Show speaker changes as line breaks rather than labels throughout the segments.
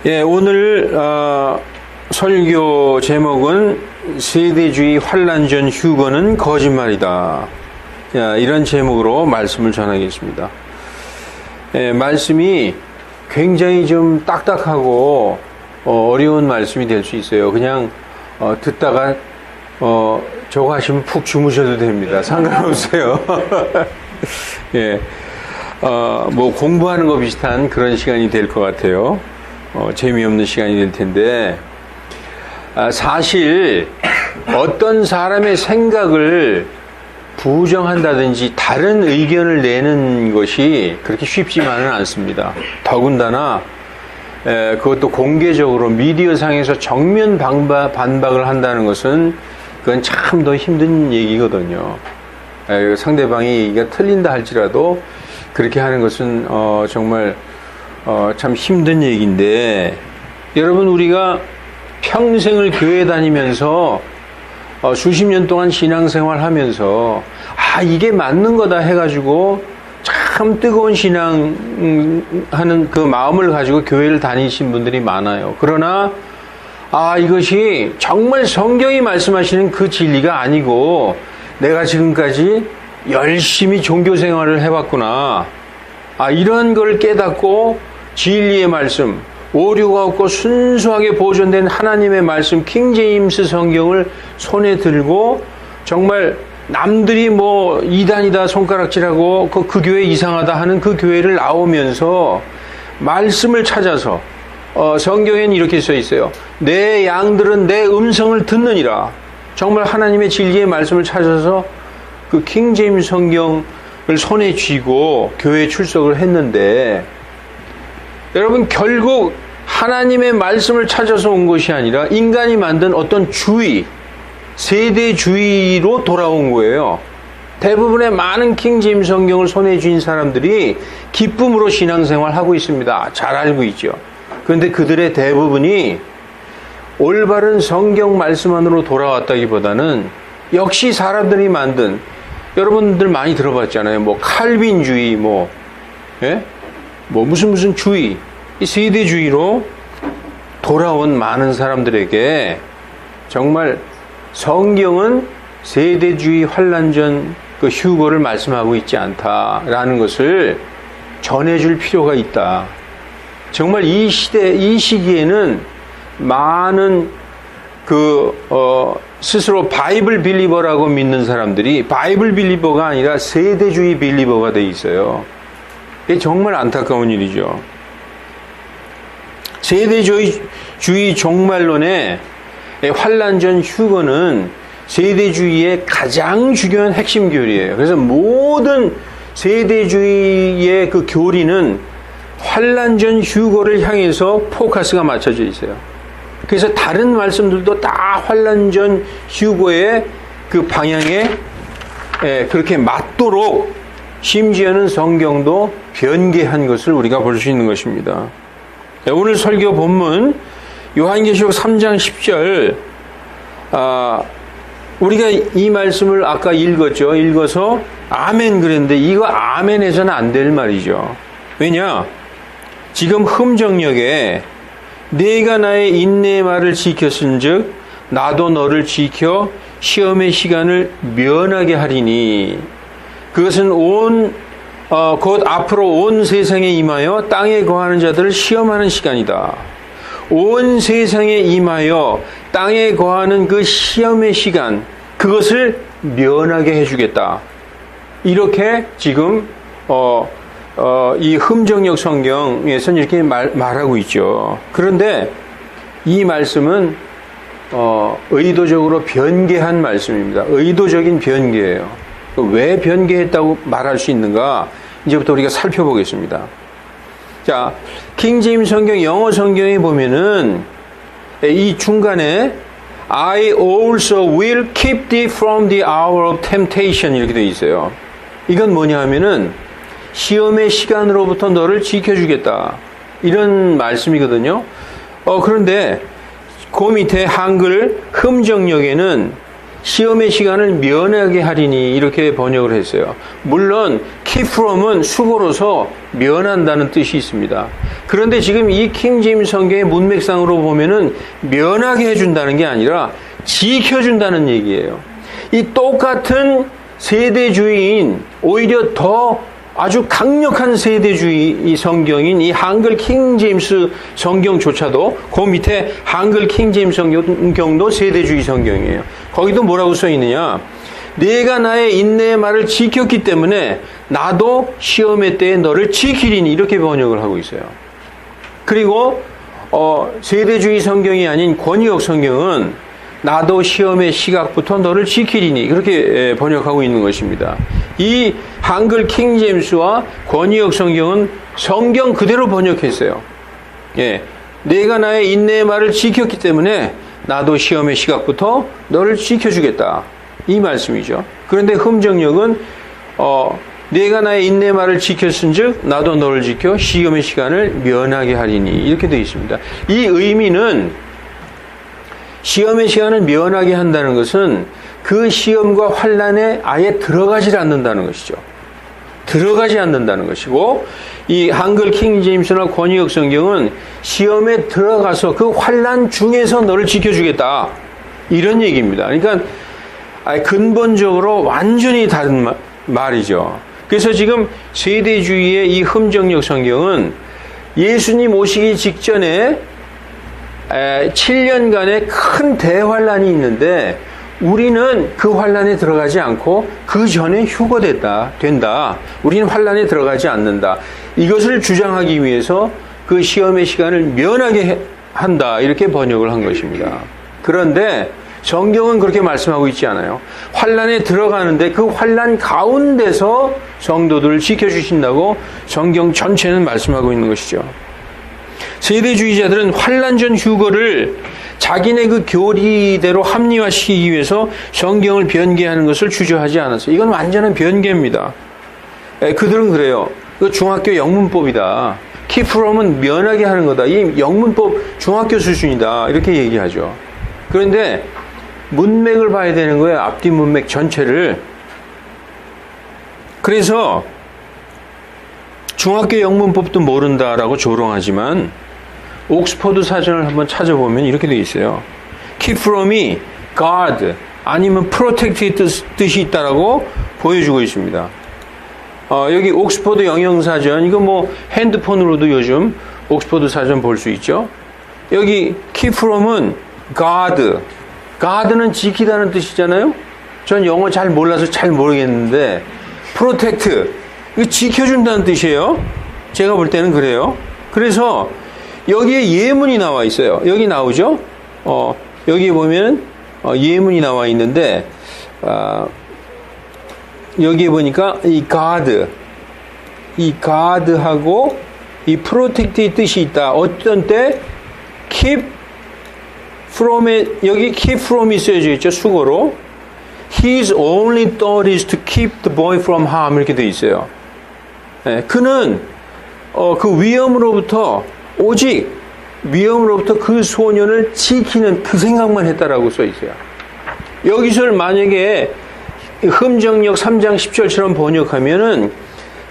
예, 오늘 설교 제목은 세대주의 환란 전 휴거는 거짓말이다. 이런 제목으로 말씀을 전하겠습니다. 예, 말씀이 굉장히 좀 딱딱하고 어려운 말씀이 될 수 있어요. 그냥 듣다가 저거 하시면 푹 주무셔도 됩니다. 상관없어요. 예, 뭐 공부하는 거 비슷한 그런 시간이 될 것 같아요. 재미없는 시간이 될 텐데, 사실 어떤 사람의 생각을 부정한다든지 다른 의견을 내는 것이 그렇게 쉽지만은 않습니다. 더군다나 그것도 공개적으로 미디어상에서 정면 반박을 한다는 것은 그건 참 더 힘든 얘기거든요. 상대방이 얘기가 틀린다 할지라도 그렇게 하는 것은 정말 참 힘든 얘기인데, 여러분, 우리가 평생을 교회 다니면서 수십 년 동안 신앙생활 하면서 이게 맞는 거다 해가지고 참 뜨거운 신앙하는 그 마음을 가지고 교회를 다니신 분들이 많아요. 그러나 이것이 정말 성경이 말씀하시는 그 진리가 아니고 내가 지금까지 열심히 종교생활을 해왔구나, 이런 걸 깨닫고 진리의 말씀, 오류가 없고 순수하게 보존된 하나님의 말씀, 킹제임스 성경을 손에 들고 정말 남들이 뭐 이단이다 손가락질하고 그 교회 이상하다 하는 그 교회를 나오면서 말씀을 찾아서, 성경에는 이렇게 써 있어요. 내 양들은 내 음성을 듣느니라. 정말 하나님의 진리의 말씀을 찾아서 그 킹제임스 성경을 손에 쥐고 교회에 출석을 했는데, 여러분, 결국 하나님의 말씀을 찾아서 온 것이 아니라 인간이 만든 어떤 주의, 세대주의로 돌아온 거예요. 대부분의 많은 킹제임스 성경을 손에 쥔 사람들이 기쁨으로 신앙생활 하고 있습니다. 잘 알고 있죠. 그런데 그들의 대부분이 올바른 성경 말씀 안으로 돌아왔다기보다는 역시 사람들이 만든, 여러분들 많이 들어봤잖아요. 뭐 칼빈주의, 무슨 주의, 이 세대주의로 돌아온 많은 사람들에게 정말 성경은 세대주의 환란 전 그 휴거를 말씀하고 있지 않다라는 것을 전해줄 필요가 있다. 정말 이 시기에는 많은 스스로 바이블 빌리버라고 믿는 사람들이 바이블 빌리버가 아니라 세대주의 빌리버가 돼 있어요. 이게 정말 안타까운 일이죠. 세대주의 종말론의 환란 전 휴거는 세대주의의 가장 중요한 핵심 교리예요. 그래서 모든 세대주의의 그 교리는 환란 전 휴거를 향해서 포커스가 맞춰져 있어요. 그래서 다른 말씀들도 다 환란 전 휴거의 그 방향에 그렇게 맞도록, 심지어는 성경도 변개한 것을 우리가 볼 수 있는 것입니다. 오늘 설교 본문 요한계시록 3장 10절, 우리가 이 말씀을 아까 읽었죠. 읽어서 아멘 그랬는데 이거 아멘 해서는 안 될 말이죠. 왜냐? 지금 흠정역에 네가 나의 인내의 말을 지켰은즉 나도 너를 지켜 시험의 시간을 면하게 하리니, 그것은 곧 앞으로 온 세상에 임하여 땅에 거하는 자들을 시험하는 시간이다. 온 세상에 임하여 땅에 거하는 그 시험의 시간, 그것을 면하게 해주겠다. 이렇게 지금 이 흠정역 성경에서는 이렇게 말하고 있죠. 그런데 이 말씀은 의도적으로 변개한 말씀입니다. 의도적인 변개예요. 왜 변개했다고 말할 수 있는가? 이제부터 우리가 살펴보겠습니다. 자, 킹제임스 성경, 영어 성경에 보면은 이 중간에 I also will keep thee from the hour of temptation 이렇게 되어 있어요. 이건 뭐냐 하면은 시험의 시간으로부터 너를 지켜주겠다, 이런 말씀이거든요. 그런데 그 밑에 한글 흠정역에는 시험의 시간을 면하게 하리니 이렇게 번역을 했어요. 물론 keep from은 수고로서 면한다는 뜻이 있습니다. 그런데 지금 이 킹제임스 성경의 문맥상으로 보면은 면하게 해준다는 게 아니라 지켜준다는 얘기예요. 이 똑같은 세대주의인 오히려 더 아주 강력한 세대주의 이 성경인 이 한글 킹제임스 성경조차도 그 밑에 한글 킹제임스 성경도 세대주의 성경이에요. 거기도 뭐라고 써 있느냐? 내가 나의 인내의 말을 지켰기 때문에 나도 시험의 때에 너를 지키리니 이렇게 번역을 하고 있어요. 그리고 세대주의 성경이 아닌 권위역 성경은 나도 시험의 시각부터 너를 지키리니 그렇게 번역하고 있는 것입니다. 이 한글 킹제임스와 권위역 성경은 성경 그대로 번역했어요. 예, 내가 나의 인내의 말을 지켰기 때문에 나도 시험의 시각부터 너를 지켜주겠다 이 말씀이죠. 그런데 흠정역은 내가 나의 인내의 말을 지켰은즉 나도 너를 지켜 시험의 시간을 면하게 하리니 이렇게 되어 있습니다. 이 의미는 시험의 시간을 면하게 한다는 것은 그 시험과 환난에 아예 들어가지 않는다는 것이죠. 들어가지 않는다는 것이고 이 한글 킹제임스나 권위역 성경은 시험에 들어가서 그 환난 중에서 너를 지켜주겠다 이런 얘기입니다. 그러니까 근본적으로 완전히 다른 말이죠. 그래서 지금 세대주의의 이 흠정역 성경은 예수님 오시기 직전에 7년간의 큰 대환란이 있는데 우리는 그 환란에 들어가지 않고 그 전에 된다. 우리는 환란에 들어가지 않는다. 이것을 주장하기 위해서 그 시험의 시간을 면하게 한다. 이렇게 번역을 한 것입니다. 그런데 성경은 그렇게 말씀하고 있지 않아요. 환란에 들어가는데 그 환란 가운데서 성도들을 지켜주신다고 성경 전체는 말씀하고 있는 것이죠. 세대주의자들은 환란 전 휴거를 자기네 그 교리대로 합리화시키기 위해서 성경을 변개하는 것을 주저하지 않았어요. 이건 완전한 변개입니다. 그들은 그래요. 이거 중학교 영문법이다. keep from은 면하게 하는 거다. 이 영문법 중학교 수준이다. 이렇게 얘기하죠. 그런데 문맥을 봐야 되는 거예요. 앞뒤 문맥 전체를. 그래서 중학교 영문법도 모른다라고 조롱하지만 옥스퍼드 사전을 한번 찾아보면 이렇게 되어 있어요. keep from이 guard 아니면 protect의 뜻이 있다라고 보여주고 있습니다. 여기 옥스퍼드 영영사전 이거 뭐 핸드폰으로도 요즘 옥스퍼드 사전 볼 수 있죠. 여기 keep from은 guard는 지키다는 뜻이잖아요. 전 영어 잘 몰라서 잘 모르겠는데 protect 이거 지켜준다는 뜻이에요. 제가 볼 때는 그래요. 그래서 여기에 예문이 나와 있어요. 여기 나오죠? 여기 보면 예문이 나와 있는데 여기에 보니까 이 guard하고 이 protect의 뜻이 있다. 어떤 때 keep from에 여기 keep from이 쓰여져 있죠. 수거로 His only thought is to keep the boy from harm 이렇게 되어 있어요. 네, 그는 그 위험으로부터 오직 위험으로부터 그 소년을 지키는 그 생각만 했다라고 써 있어요. 여기서 만약에 흠정역 3장 10절처럼 번역하면은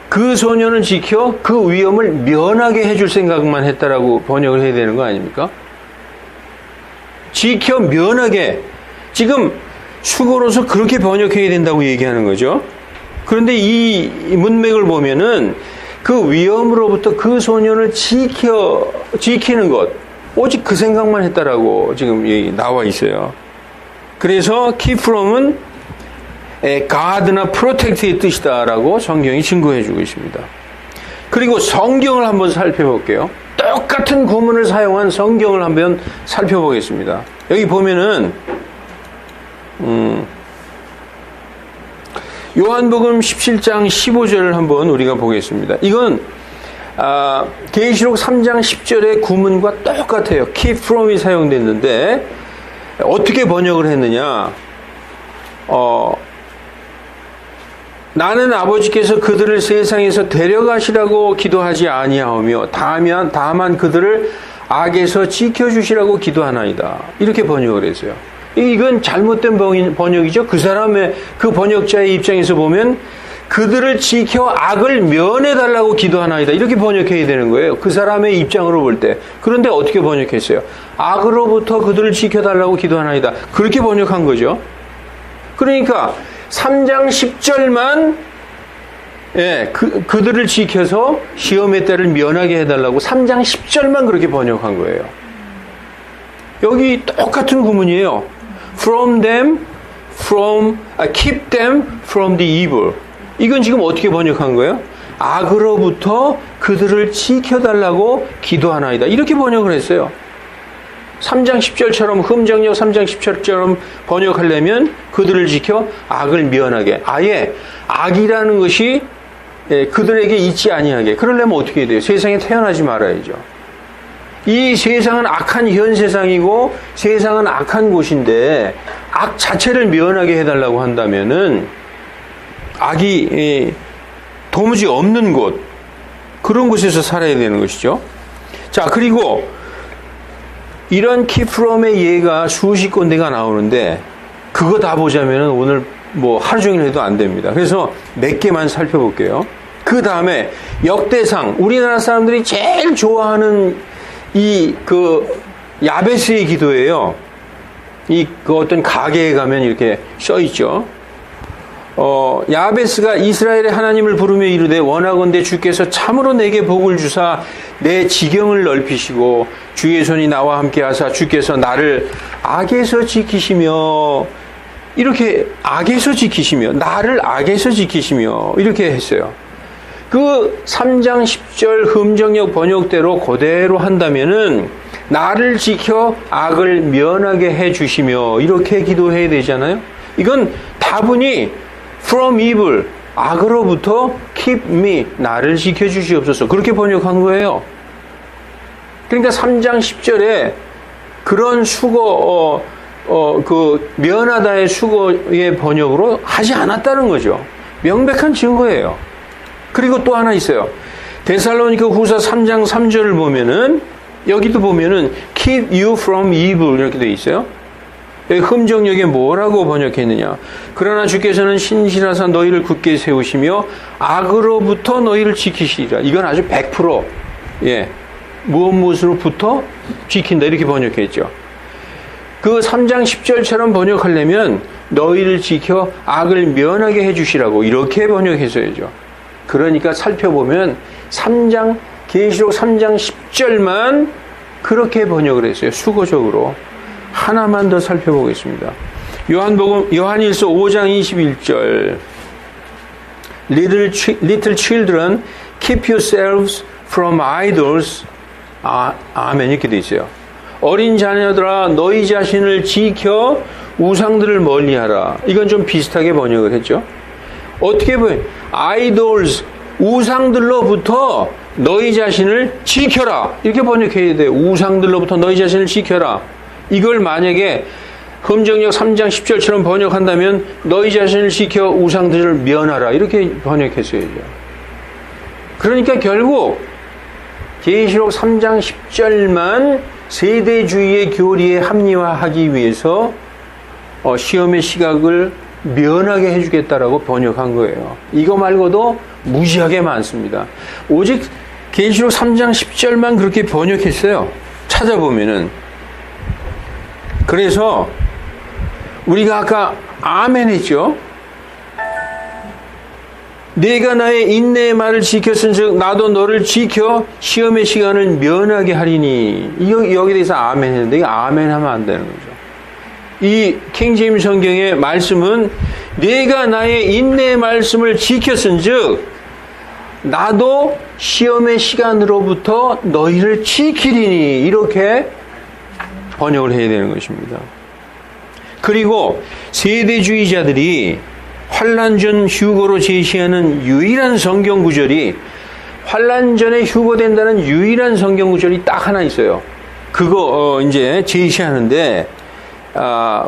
그 소년을 지켜 그 위험을 면하게 해줄 생각만 했다라고 번역을 해야 되는 거 아닙니까? 지켜 면하게 지금 수고로서 그렇게 번역해야 된다고 얘기하는 거죠. 그런데 이 문맥을 보면은 그 위험으로부터 그 소년을 지키는 것 오직 그 생각만 했다라고 지금 여기 나와 있어요. 그래서 keep from은 guard나 protect의 뜻이다라고 성경이 증거해주고 있습니다. 그리고 성경을 한번 살펴볼게요. 똑같은 구문을 사용한 성경을 한번 살펴보겠습니다. 여기 보면은 요한복음 17장 15절을 한번 우리가 보겠습니다. 이건 계시록 3장 10절의 구문과 똑같아요. keep from이 사용됐는데 어떻게 번역을 했느냐? 나는 아버지께서 그들을 세상에서 데려가시라고 기도하지 아니하오며 다만 그들을 악에서 지켜주시라고 기도하나이다. 이렇게 번역을 했어요. 이건 잘못된 번역이죠. 그 사람의, 그 번역자의 입장에서 보면 그들을 지켜 악을 면해달라고 기도하나이다. 이렇게 번역해야 되는 거예요. 그 사람의 입장으로 볼 때. 그런데 어떻게 번역했어요? 악으로부터 그들을 지켜달라고 기도하나이다. 그렇게 번역한 거죠. 그러니까 3장 10절만 그들을 지켜서 시험의 때를 면하게 해달라고 3장 10절만 그렇게 번역한 거예요. 여기 똑같은 구문이에요. keep them from the evil. 이건 지금 어떻게 번역한 거예요? 악으로부터 그들을 지켜달라고 기도하나이다. 이렇게 번역을 했어요. 3장 10절처럼 흠정역 3장 10절처럼 번역하려면 그들을 지켜 악을 면하게. 아예 악이라는 것이 그들에게 있지 아니하게. 그러려면 어떻게 해야 돼요? 세상에 태어나지 말아야죠. 이 세상은 악한 현 세상이고 세상은 악한 곳인데 악 자체를 면하게 해달라고 한다면은 악이 도무지 없는 곳, 그런 곳에서 살아야 되는 것이죠. 자, 그리고 이런 키프롬의 예가 수십 군데가 나오는데 그거 다 보자면 오늘 뭐 하루 종일 해도 안 됩니다. 그래서 몇 개만 살펴볼게요. 그 다음에 역대상, 우리나라 사람들이 제일 좋아하는 야베스의 기도예요. 그 어떤 가게에 가면 이렇게 써 있죠. 야베스가 이스라엘의 하나님을 부르며 이르되 원하건대 주께서 참으로 내게 복을 주사 내 지경을 넓히시고 주의 손이 나와 함께 하사 주께서 나를 악에서 지키시며 이렇게 나를 악에서 지키시며 이렇게 했어요. 그 3장 10절 흠정역 번역대로 그대로 한다면은 나를 지켜 악을 면하게 해 주시며 이렇게 기도해야 되잖아요. 이건 다분히 from evil, 악으로부터 keep me, 나를 지켜 주시옵소서. 그렇게 번역한 거예요. 그러니까 3장 10절에 그런 수거, 면하다의 수거의 번역으로 하지 않았다는 거죠. 명백한 증거예요. 그리고 또 하나 있어요. 데살로니가 후서 3장 3절을 보면은, 여기도 보면은, keep you from evil 이렇게 돼 있어요. 여기 흠정역에 뭐라고 번역했느냐. 그러나 주께서는 신실하사 너희를 굳게 세우시며 악으로부터 너희를 지키시리라. 이건 아주 100% 무엇으로부터 지킨다 이렇게 번역했죠. 그 3장 10절처럼 번역하려면 너희를 지켜 악을 면하게 해주시라고 이렇게 번역했어야죠. 그러니까 살펴보면 계시록 3장 10절만 그렇게 번역을 했어요. 수거적으로. 하나만 더 살펴보겠습니다. 요한일서 5장 21절. Little children, keep yourselves from idols. 아멘. 이렇게 돼 있어요. 어린 자녀들아, 너희 자신을 지켜 우상들을 멀리하라. 이건 좀 비슷하게 번역을 했죠. 어떻게 보면 idols, 우상들로부터 너희 자신을 지켜라. 이렇게 번역해야 돼요. 우상들로부터 너희 자신을 지켜라. 이걸 만약에 흠정역 3장 10절처럼 번역한다면 너희 자신을 지켜 우상들을 면하라. 이렇게 번역했어야죠. 그러니까 결국 계시록 3장 10절만 세대주의의 교리에 합리화하기 위해서 시험의 시각을 면하게 해주겠다라고 번역한 거예요. 이거 말고도 무지하게 많습니다. 오직 계시록 3장 10절만 그렇게 번역했어요. 찾아보면은. 그래서 우리가 아까 아멘 했죠. 내가 나의 인내의 말을 지켰은즉 나도 너를 지켜 시험의 시간을 면하게 하리니. 여기 대해서 아멘 했는데 이거 아멘 하면 안 되는 거죠. 이 킹제임스 성경의 말씀은 내가 나의 인내의 말씀을 지켰은즉 나도 시험의 시간으로부터 너희를 지키리니. 이렇게 번역을 해야 되는 것입니다. 그리고 세대주의자들이 환난 전 휴거로 제시하는 유일한 성경 구절이, 환난 전에 휴거된다는 유일한 성경 구절이 딱 하나 있어요. 그거 이제 제시하는데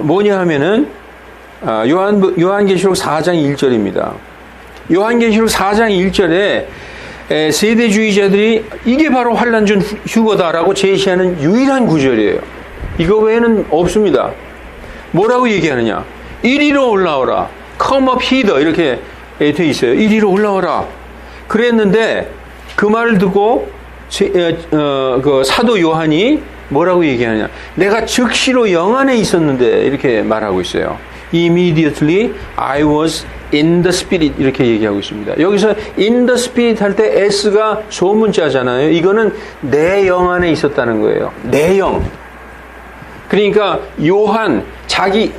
뭐냐 하면은 요한계시록 4장 1절입니다. 요한계시록 4장 1절에 세대주의자들이 이게 바로 환난 전 휴거다라고 제시하는 유일한 구절이에요. 이거 외에는 없습니다. 뭐라고 얘기하느냐? 이리로 올라오라. Come up hither. 이렇게 돼 있어요. 이리로 올라오라. 그랬는데 그 말을 듣고 그 사도 요한이 뭐라고 얘기하냐? 내가 즉시로 영 안에 있었는데 이렇게 말하고 있어요. Immediately I was in the spirit 이렇게 얘기하고 있습니다. 여기서 in the spirit 할 때 S가 소문자잖아요. 이거는 내 영 안에 있었다는 거예요. 내 영. 그러니까 요한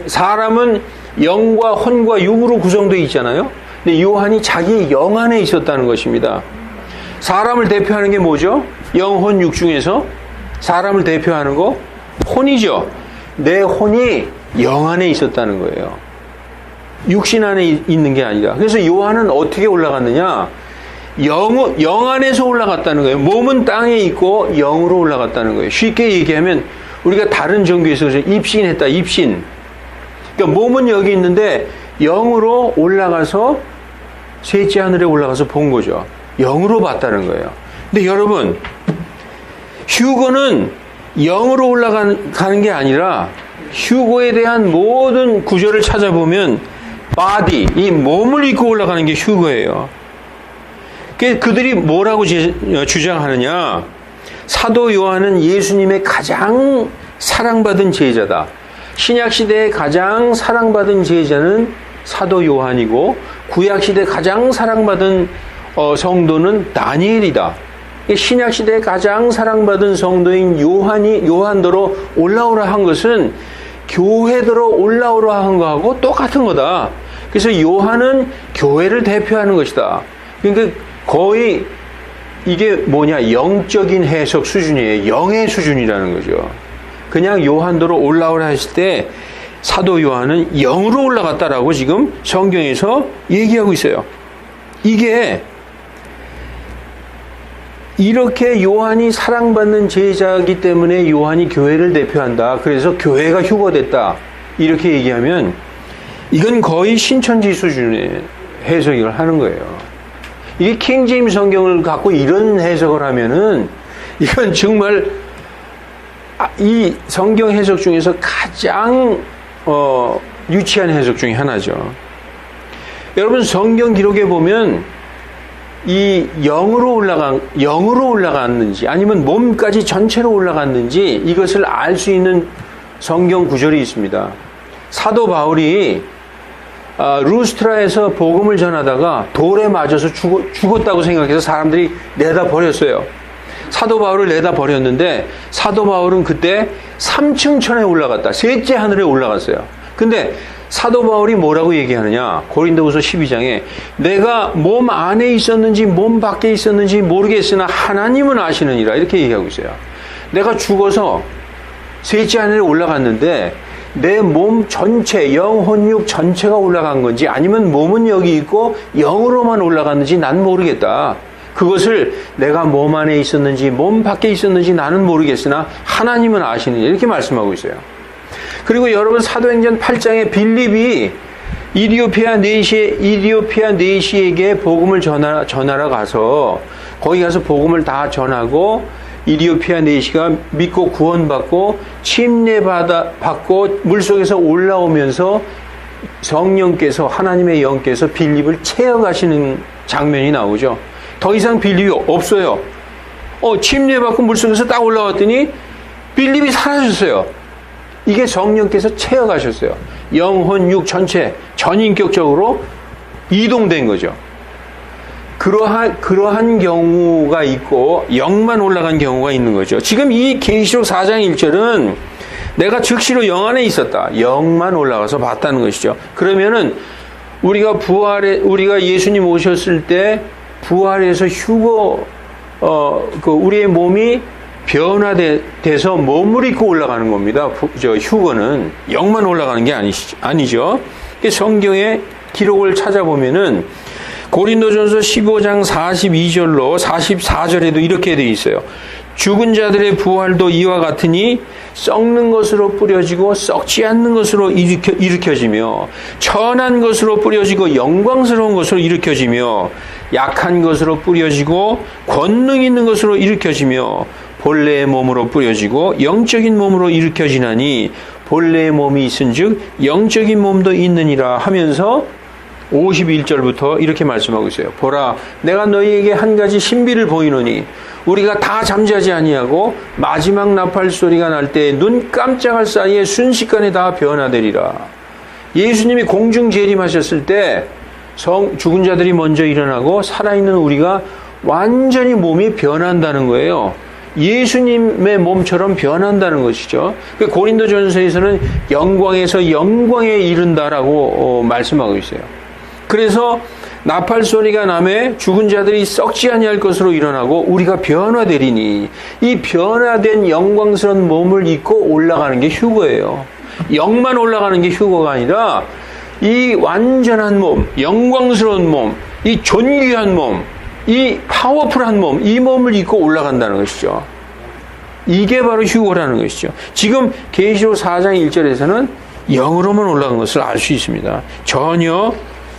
사람은 영과 혼과 육으로 구성되어 있잖아요. 근데 요한이 자기 영 안에 있었다는 것입니다. 사람을 대표하는 게 뭐죠? 영, 혼, 육 중에서 사람을 대표하는 거 혼이죠. 내 혼이 영 안에 있었다는 거예요. 육신 안에 있는 게 아니라. 그래서 요한은 어떻게 올라갔느냐? 영 안에서 올라갔다는 거예요. 몸은 땅에 있고 영으로 올라갔다는 거예요. 쉽게 얘기하면 우리가 다른 종교에서 입신했다. 입신. 그러니까 몸은 여기 있는데 영으로 올라가서 셋째 하늘에 올라가서 본 거죠. 영으로 봤다는 거예요. 근데 여러분, 휴거는 영으로 올라가는 게 아니라 휴거에 대한 모든 구절을 찾아보면 body, 이 몸을 입고 올라가는 게 휴거예요. 그들이 뭐라고 주장하느냐? 사도 요한은 예수님의 가장 사랑받은 제자다. 신약시대의 가장 사랑받은 제자는 사도 요한이고 구약시대 가장 사랑받은 성도는 다니엘이다. 신약시대의 가장 사랑받은 성도인 요한더러 올라오라 한 것은 교회더러 올라오라 한 거하고 똑같은 거다. 그래서 요한은 교회를 대표하는 것이다. 그러니까 거의 이게 뭐냐? 영적인 해석 수준이에요. 영의 수준이라는 거죠. 그냥 요한더러 올라오라 했을 때 사도 요한은 영으로 올라갔다라고 지금 성경에서 얘기하고 있어요. 이게 이렇게 요한이 사랑받는 제자이기 때문에 요한이 교회를 대표한다. 그래서 교회가 휴거됐다. 이렇게 얘기하면 이건 거의 신천지 수준의 해석을 하는 거예요. 이게 킹제임스 성경을 갖고 이런 해석을 하면은 이건 정말 이 성경 해석 중에서 가장 유치한 해석 중에 하나죠. 여러분 성경 기록에 보면 이 영으로 올라갔는지 아니면 몸까지 전체로 올라갔는지 이것을 알 수 있는 성경 구절이 있습니다. 사도 바울이 루스트라에서 복음을 전하다가 돌에 맞아서 죽었다고 생각해서 사람들이 내다 버렸어요. 사도 바울을 내다 버렸는데 사도 바울은 그때 3층 천에 올라갔다. 셋째 하늘에 올라갔어요. 근데 사도 바울이 뭐라고 얘기하느냐? 고린도후서 12장에 내가 몸 안에 있었는지 몸 밖에 있었는지 모르겠으나 하나님은 아시느니라 이렇게 얘기하고 있어요. 내가 죽어서 셋째 하늘에 올라갔는데 내 몸 전체, 영, 혼, 육 전체가 올라간 건지 아니면 몸은 여기 있고 영으로만 올라갔는지 난 모르겠다. 그것을 내가 몸 안에 있었는지 몸 밖에 있었는지 나는 모르겠으나 하나님은 아시느니라 이렇게 말씀하고 있어요. 그리고 여러분 사도행전 8장에 빌립이 이디오피아 네시에게 복음을 전하러 가서 거기 가서 복음을 다 전하고 이디오피아 네시가 믿고 구원받고 침례받고 물속에서 올라오면서 성령께서 하나님의 영께서 빌립을 채워가시는 장면이 나오죠. 더 이상 빌립이 없어요. 침례받고 물속에서 딱 올라왔더니 빌립이 사라졌어요. 이게 성령께서 채워가셨어요. 영, 혼, 육 전체 전인격적으로 이동된 거죠. 그러한 경우가 있고 영만 올라간 경우가 있는 거죠. 지금 이 계시록 4장 1절은 내가 즉시로 영 안에 있었다. 영만 올라가서 봤다는 것이죠. 그러면은 우리가 예수님 오셨을 때 부활해서 우리의 몸이 변화돼서 몸을 입고 올라가는 겁니다. 휴거는 영만 올라가는 게 아니죠. 성경의 기록을 찾아보면은 고린도전서 15장 42절로 44절에도 이렇게 되어 있어요. 죽은 자들의 부활도 이와 같으니 썩는 것으로 뿌려지고 썩지 않는 것으로 일으켜지며 천한 것으로 뿌려지고 영광스러운 것으로 일으켜지며 약한 것으로 뿌려지고 권능 있는 것으로 일으켜지며 본래의 몸으로 뿌려지고 영적인 몸으로 일으켜지나니 본래의 몸이 있은즉 영적인 몸도 있느니라 하면서 51절부터 이렇게 말씀하고 있어요. 보라, 내가 너희에게 한 가지 신비를 보이노니 우리가 다 잠자지 아니하고 마지막 나팔 소리가 날 때 눈 깜짝할 사이에 순식간에 다 변화되리라. 예수님이 공중 재림하셨을 때 죽은 자들이 먼저 일어나고 살아있는 우리가 완전히 몸이 변한다는 거예요. 예수님의 몸처럼 변한다는 것이죠. 고린도전서에서는 영광에서 영광에 이른다라고 말씀하고 있어요. 그래서 나팔 소리가 나매 죽은 자들이 썩지 아니할 것으로 일어나고 우리가 변화되리니, 이 변화된 영광스러운 몸을 입고 올라가는 게 휴거예요. 영만 올라가는 게 휴거가 아니라 이 완전한 몸, 영광스러운 몸, 이 존귀한 몸, 이 파워풀한 몸, 이 몸을 입고 올라간다는 것이죠. 이게 바로 휴거라는 것이죠. 지금 계시록 4장 1절에서는 영으로만 올라간 것을 알 수 있습니다. 전혀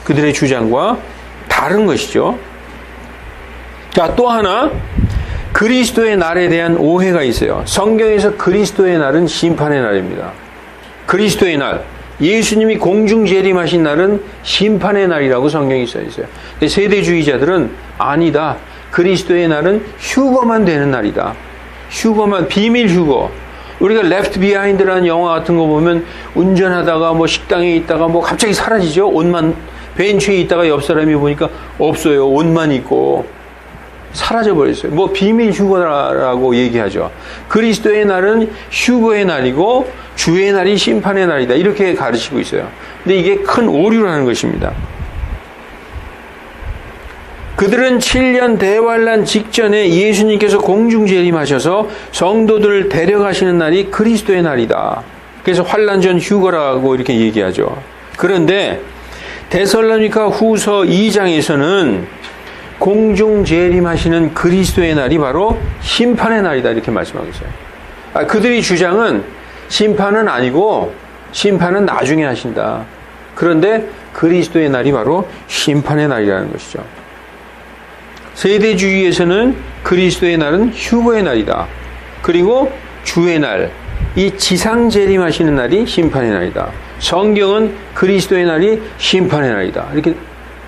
그들의 주장과 다른 것이죠. 자, 또 하나 그리스도의 날에 대한 오해가 있어요. 성경에서 그리스도의 날은 심판의 날입니다. 그리스도의 날, 예수님이 공중 재림하신 날은 심판의 날이라고 성경이 써 있어요. 근데 세대주의자들은 아니다. 그리스도의 날은 휴거만 되는 날이다. 휴거만, 비밀 휴거. 우리가 Left Behind라는 영화 같은 거 보면 운전하다가 뭐 식당에 있다가 뭐 갑자기 사라지죠. 옷만 벤치에 있다가 옆 사람이 보니까 없어요. 옷만 있고 사라져 버렸어요. 뭐 비밀 휴거라고 얘기하죠. 그리스도의 날은 휴거의 날이고 주의 날이 심판의 날이다. 이렇게 가르치고 있어요. 근데 이게 큰 오류라는 것입니다. 그들은 7년 대환란 직전에 예수님께서 공중 재림하셔서 성도들을 데려가시는 날이 그리스도의 날이다. 그래서 환란 전 휴거라고 이렇게 얘기하죠. 그런데 데살로니가 후서 2장에서는 공중 재림하시는 그리스도의 날이 바로 심판의 날이다. 이렇게 말씀하고 있어요. 그들의 주장은 심판은 아니고 심판은 나중에 하신다. 그런데 그리스도의 날이 바로 심판의 날이라는 것이죠. 세대주의에서는 그리스도의 날은 휴거의 날이다. 그리고 주의 날, 이 지상 재림하시는 날이 심판의 날이다. 성경은 그리스도의 날이 심판의 날이다. 이렇게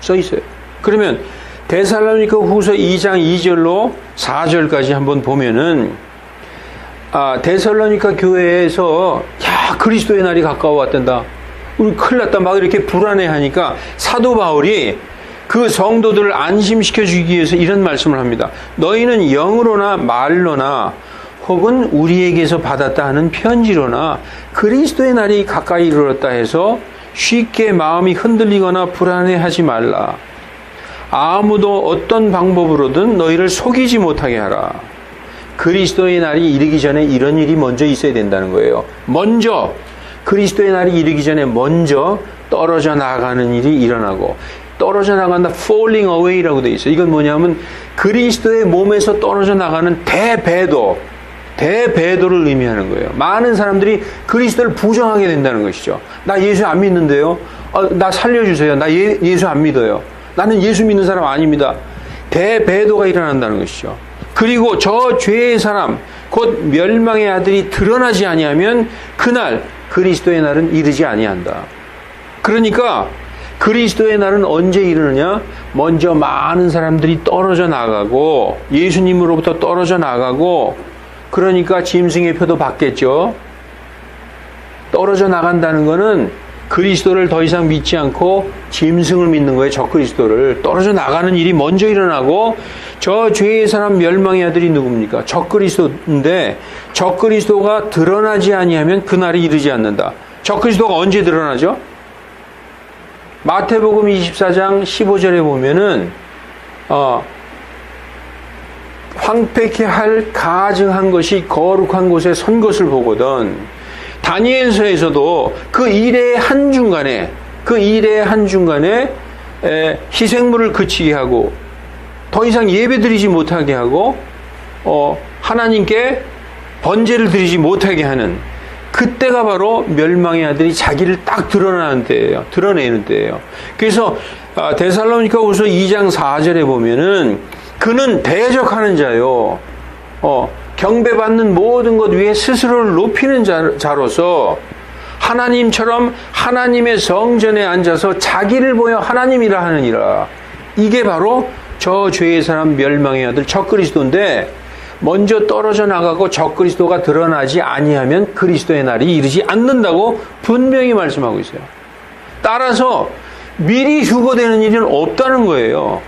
써 있어요. 그러면 데살로니가 후서 2장 2절로 4절까지 한번 보면은 데살로니가 교회에서 그리스도의 날이 가까워왔단다. 우리 큰일 났다. 막 이렇게 불안해하니까 사도 바울이 그 성도들을 안심시켜 주기 위해서 이런 말씀을 합니다. 너희는 영으로나 말로나 혹은 우리에게서 받았다 하는 편지로나 그리스도의 날이 가까이 이르렀다 해서 쉽게 마음이 흔들리거나 불안해하지 말라. 아무도 어떤 방법으로든 너희를 속이지 못하게 하라. 그리스도의 날이 이르기 전에 이런 일이 먼저 있어야 된다는 거예요. 먼저 그리스도의 날이 이르기 전에 먼저 떨어져 나가는 일이 일어나고, 떨어져 나간다, falling away라고 되어 있어요. 이건 뭐냐면 그리스도의 몸에서 떨어져 나가는 대배도를 의미하는 거예요. 많은 사람들이 그리스도를 부정하게 된다는 것이죠. 나 예수 안 믿는데요. 나 살려주세요. 나 예수 안 믿어요. 나는 예수 믿는 사람 아닙니다. 대배도가 일어난다는 것이죠. 그리고 저 죄의 사람, 곧 멸망의 아들이 드러나지 아니하면 그날 그리스도의 날은 이르지 아니한다. 그러니까 그리스도의 날은 언제 이르느냐? 먼저 많은 사람들이 떨어져 나가고, 예수님으로부터 떨어져 나가고, 그러니까 짐승의 표도 받겠죠. 떨어져 나간다는 것은 그리스도를 더 이상 믿지 않고 짐승을 믿는 거예요. 적그리스도를. 떨어져 나가는 일이 먼저 일어나고, 저 죄의 사람 멸망의 아들이 누굽니까? 적그리스도인데 적그리스도가 드러나지 아니하면 그날이 이르지 않는다. 적그리스도가 언제 드러나죠? 마태복음 24장 15절에 보면은 황폐케 할 가증한 것이 거룩한 곳에 선 것을 보거든. 다니엘서에서도 그 일의 한중간에 희생물을 그치게 하고 더 이상 예배드리지 못하게 하고 하나님께 번제를 드리지 못하게 하는 그때가 바로 멸망의 아들이 자기를 딱 드러내는 때예요. 그래서 데살로니가 후서 2장 4절에 보면은 그는 대적하는 자요. 경배받는 모든 것 위에 스스로를 높이는 자로서 하나님처럼 하나님의 성전에 앉아서 자기를 보여 하나님이라 하느니라. 이게 바로 저 죄의 사람 멸망의 아들 적그리스도인데, 먼저 떨어져 나가고 적그리스도가 드러나지 아니하면 그리스도의 날이 이르지 않는다고 분명히 말씀하고 있어요. 따라서 미리 휴거되는 일은 없다는 거예요.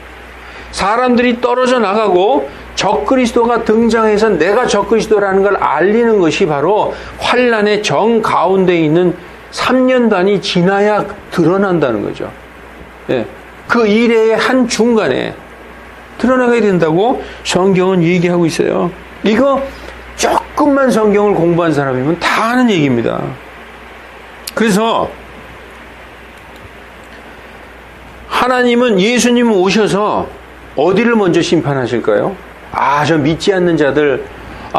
사람들이 떨어져 나가고 적그리스도가 등장해서 내가 적그리스도라는 걸 알리는 것이 바로 환난의 정 가운데 있는 3년단이 지나야 드러난다는 거죠. 예. 그 일의 한 중간에 드러나게 된다고 성경은 얘기하고 있어요. 이거 조금만 성경을 공부한 사람이면 다 아는 얘기입니다. 그래서 하나님은, 예수님은 오셔서 어디를 먼저 심판하실까요? 저 믿지 않는 자들,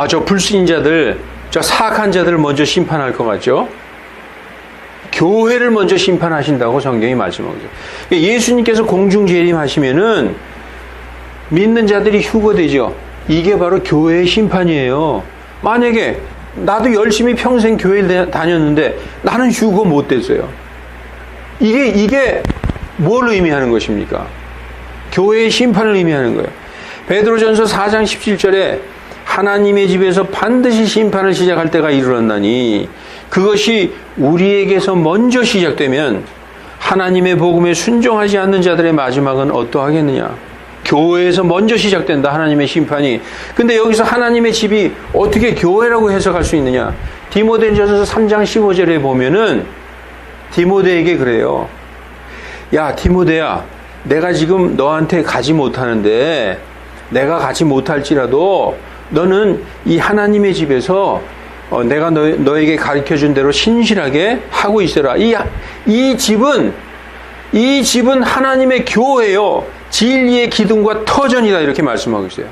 저 불신자들, 저 사악한 자들을 먼저 심판할 것 같죠? 교회를 먼저 심판하신다고 성경이 말씀하고 있어요. 예수님께서 공중 재림하시면은 믿는 자들이 휴거되죠. 이게 바로 교회의 심판이에요. 만약에 나도 열심히 평생 교회를 다녔는데 나는 휴거 못 됐어요. 이게 뭘 의미하는 것입니까? 교회의 심판을 의미하는 거예요. 베드로전서 4장 17절에 하나님의 집에서 반드시 심판을 시작할 때가 이르렀나니 그것이 우리에게서 먼저 시작되면 하나님의 복음에 순종하지 않는 자들의 마지막은 어떠하겠느냐? 교회에서 먼저 시작된다, 하나님의 심판이. 근데 여기서 하나님의 집이 어떻게 교회라고 해석할 수 있느냐? 디모데전서 3장 15절에 보면은 디모데에게 그래요. 야, 디모데야, 내가 지금 너한테 가지 못하는데, 내가 가지 못할지라도 너는 이 하나님의 집에서 내가 너에게 가르쳐준 대로 신실하게 하고 있어라. 이 집은 하나님의 교회요, 진리의 기둥과 터전이다, 이렇게 말씀하고 있어요.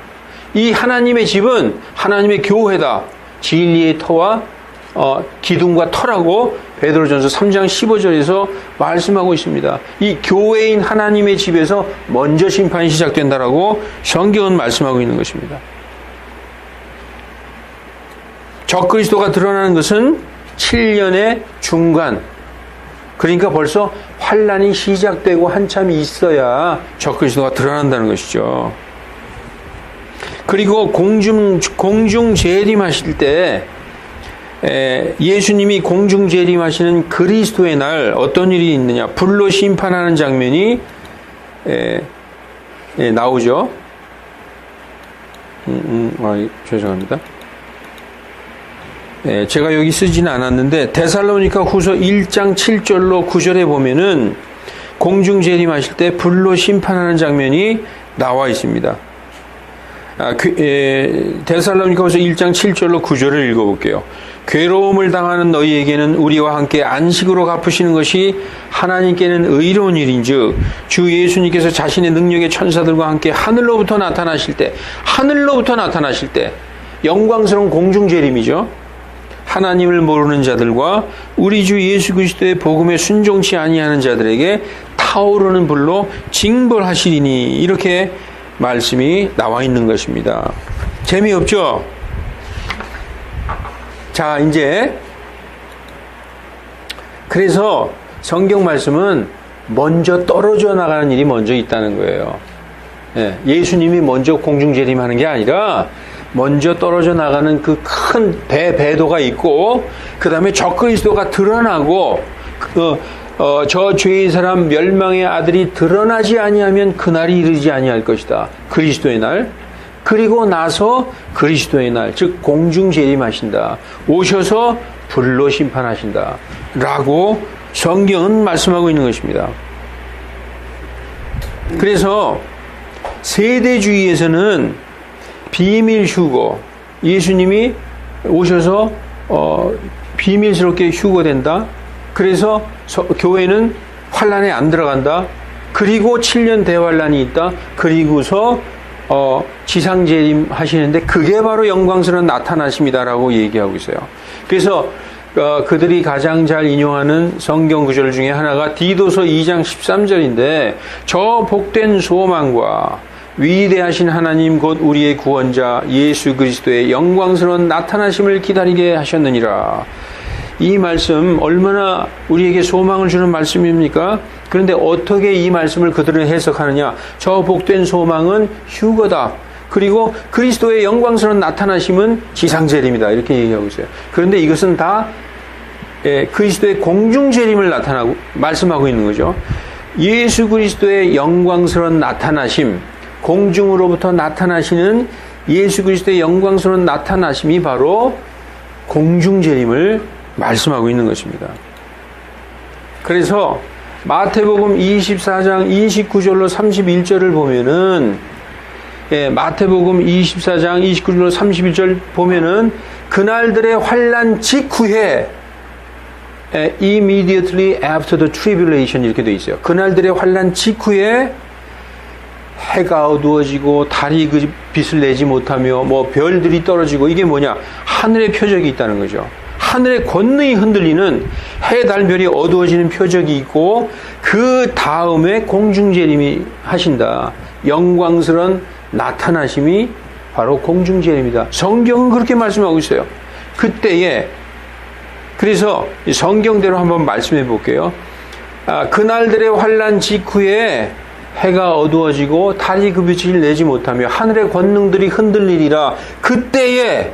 이 하나님의 집은 하나님의 교회다, 진리의 터와 기둥과 터라고 베드로전서 3장 15절에서 말씀하고 있습니다. 이 교회인 하나님의 집에서 먼저 심판이 시작된다라고 성경은 말씀하고 있는 것입니다. 적그리스도가 드러나는 것은 7년의 중간, 그러니까 벌써 환난이 시작되고 한참 있어야 적그리스도가 드러난다는 것이죠. 그리고 공중 재림하실 때 예수님이 공중 재림하시는 그리스도의 날 어떤 일이 있느냐? 불로 심판하는 장면이 나오죠. 죄송합니다. 제가 여기 쓰지는 않았는데 데살로니가 후서 1장 7절로 9절에 보면은 공중 재림하실 때 불로 심판하는 장면이 나와 있습니다. 데살로니가 후서 1장 7절로 9절을 읽어볼게요. 괴로움을 당하는 너희에게는 우리와 함께 안식으로 갚으시는 것이 하나님께는 의로운 일인즉 주 예수님께서 자신의 능력의 천사들과 함께 하늘로부터 나타나실 때 영광스러운 공중 재림이죠. 하나님을 모르는 자들과 우리 주 예수 그리스도의 복음에 순종치 아니하는 자들에게 타오르는 불로 징벌하시리니, 이렇게 말씀이 나와 있는 것입니다. 재미없죠? 자, 이제 그래서 성경 말씀은 먼저 떨어져 나가는 일이 먼저 있다는 거예요. 예수님이 먼저 공중 재림하는 게 아니라 먼저 떨어져 나가는 그 큰 배도가 있고, 그 다음에 적그리스도가 드러나고, 저 죄의 사람 멸망의 아들이 드러나지 아니하면 그날이 이르지 아니할 것이다, 그리스도의 날. 그리고 나서 그리스도의 날, 즉 공중 재림하신다, 오셔서 불로 심판하신다 라고 성경은 말씀하고 있는 것입니다. 그래서 세대주의에서는 비밀 휴거, 예수님이 오셔서 비밀스럽게 휴거된다, 그래서 교회는 환란에 안 들어간다, 그리고 7년 대환란이 있다, 그리고서 지상재림 하시는데 그게 바로 영광스러운 나타나심이다라고 얘기하고 있어요. 그래서 그들이 가장 잘 인용하는 성경 구절 중에 하나가 디도서 2장 13절인데 저 복된 소망과 위대하신 하나님 곧 우리의 구원자 예수 그리스도의 영광스러운 나타나심을 기다리게 하셨느니라. 이 말씀 얼마나 우리에게 소망을 주는 말씀입니까? 그런데 어떻게 이 말씀을 그들은 해석하느냐? 저 복된 소망은 휴거다. 그리고 그리스도의 영광스러운 나타나심은 지상재림이다. 이렇게 얘기하고 있어요. 그런데 이것은 다 그리스도의 공중재림을 말씀하고 있는 거죠. 예수 그리스도의 영광스러운 나타나심, 공중으로부터 나타나시는 예수 그리스도의 영광스러운 나타나심이 바로 공중재림을 말씀하고 있는 것입니다. 그래서 마태복음 24장 29절로 31절을 보면은 마태복음 24장 29절로 31절 보면은 그날들의 환난 직후에 immediately after the tribulation 이렇게 되어 있어요. 그날들의 환난 직후에 해가 어두워지고 달이 그 빛을 내지 못하며 뭐 별들이 떨어지고 이게 뭐냐? 하늘의 표적이 있다는 거죠. 하늘의 권능이 흔들리는 해, 달, 별이 어두워지는 표적이 있고 그 다음에 공중재림이 하신다. 영광스러운 나타나심이 바로 공중재림이다. 성경은 그렇게 말씀하고 있어요. 그때에 그래서 성경대로 한번 말씀해 볼게요. 그날들의 환난 직후에 해가 어두워지고 달이 그 빛을 내지 못하며 하늘의 권능들이 흔들리리라. 그때에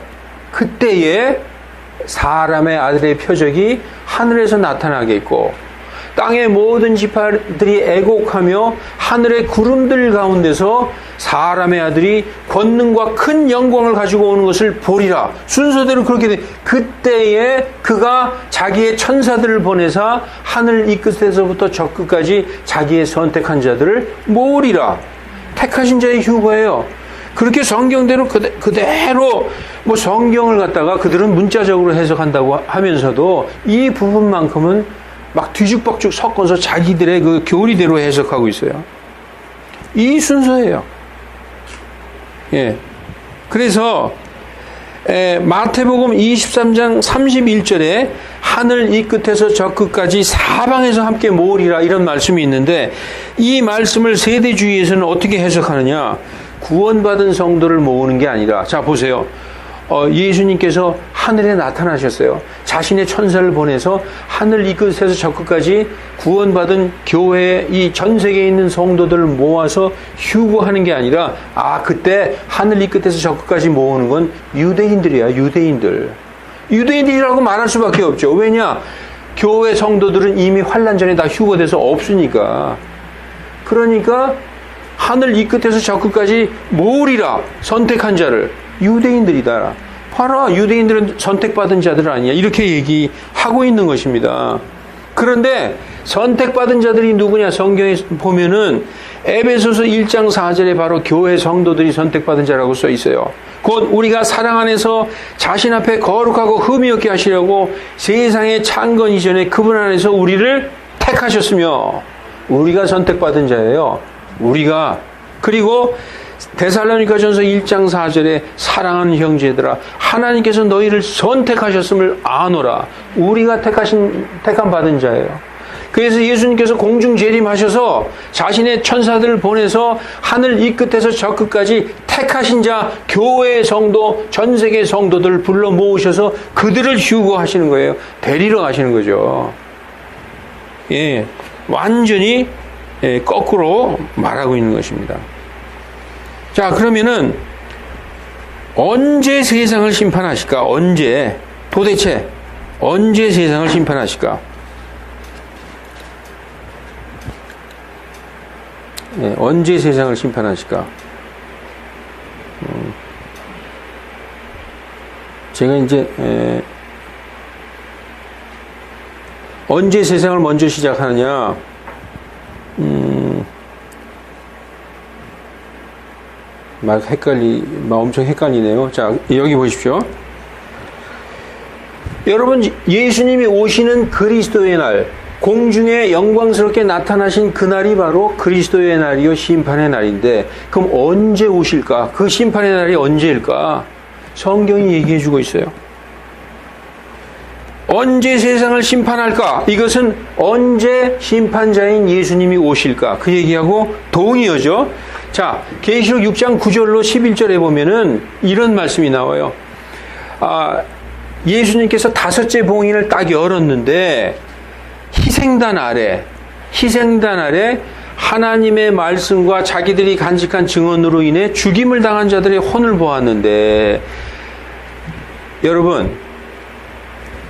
사람의 아들의 표적이 하늘에서 나타나겠고 땅의 모든 지파들이 애곡하며 하늘의 구름들 가운데서 사람의 아들이 권능과 큰 영광을 가지고 오는 것을 보리라. 순서대로 그렇게 돼. 그때에 그가 자기의 천사들을 보내사 하늘 이 끝에서부터 저 끝까지 자기의 선택한 자들을 모으리라. 택하신 자의 휴거예요. 그렇게 성경대로 그대로 뭐 성경을 갖다가 그들은 문자적으로 해석한다고 하면서도 이 부분만큼은 막 뒤죽박죽 섞어서 자기들의 그 교리대로 해석하고 있어요. 이 순서예요. 예. 그래서 마태복음 23장 31절에 하늘 이 끝에서 저 끝까지 사방에서 함께 모으리라 이런 말씀이 있는데 이 말씀을 세대주의에서는 어떻게 해석하느냐? 구원받은 성도를 모으는 게 아니라 자 보세요. 예수님께서 하늘에 나타나셨어요. 자신의 천사를 보내서 하늘 이 끝에서 저 끝까지 구원받은 교회 이 전 세계에 있는 성도들을 모아서 휴거하는 게 아니라 그때 하늘 이 끝에서 저 끝까지 모으는 건 유대인들이야. 유대인들이라고 말할 수밖에 없죠. 왜냐? 교회 성도들은 이미 환난 전에 다 휴거돼서 없으니까. 그러니까 하늘 이 끝에서 저 끝까지 모으리라. 선택한 자를. 유대인들이다. 봐라, 유대인들은 선택받은 자들 아니야. 이렇게 얘기하고 있는 것입니다. 그런데 선택받은 자들이 누구냐? 성경에 보면은 에베소서 1장 4절에 바로 교회 성도들이 선택받은 자라고 써 있어요. 곧 우리가 사랑 안에서 자신 앞에 거룩하고 흠이 없게 하시려고 세상의 창건 이전에 그분 안에서 우리를 택하셨으며 우리가 선택받은 자예요. 우리가. 그리고 데살로니가전서 1장 4절에 사랑하는 형제들아 하나님께서 너희를 선택하셨음을 아노라. 우리가 택함 받은 자예요. 그래서 예수님께서 공중 재림하셔서 자신의 천사들을 보내서 하늘 이 끝에서 저 끝까지 택하신 자 교회의 성도 전 세계 성도들을 불러 모으셔서 그들을 휴거하시는 거예요. 데리러 가시는 거죠. 예, 완전히 거꾸로 말하고 있는 것입니다. 자, 그러면은 언제 세상을 심판하실까? 도대체 언제 세상을 심판하실까? 언제 세상을 심판하실까? 제가 이제 언제 세상을 먼저 시작하느냐? 엄청 헷갈리네요. 자, 여기 보십시오. 여러분, 예수님이 오시는 그리스도의 날, 공중에 영광스럽게 나타나신 그날이 바로 그리스도의 날이요 심판의 날인데 그럼 언제 오실까? 그 심판의 날이 언제일까? 성경이 얘기해 주고 있어요. 언제 세상을 심판할까? 이것은 언제 심판자인 예수님이 오실까? 그 얘기하고 동의어죠. 자, 계시록 6장 9절로 11절에 보면은 이런 말씀이 나와요. 예수님께서 5째 봉인을 딱 열었는데 희생단 아래 하나님의 말씀과 자기들이 간직한 증언으로 인해 죽임을 당한 자들의 혼을 보았는데, 여러분,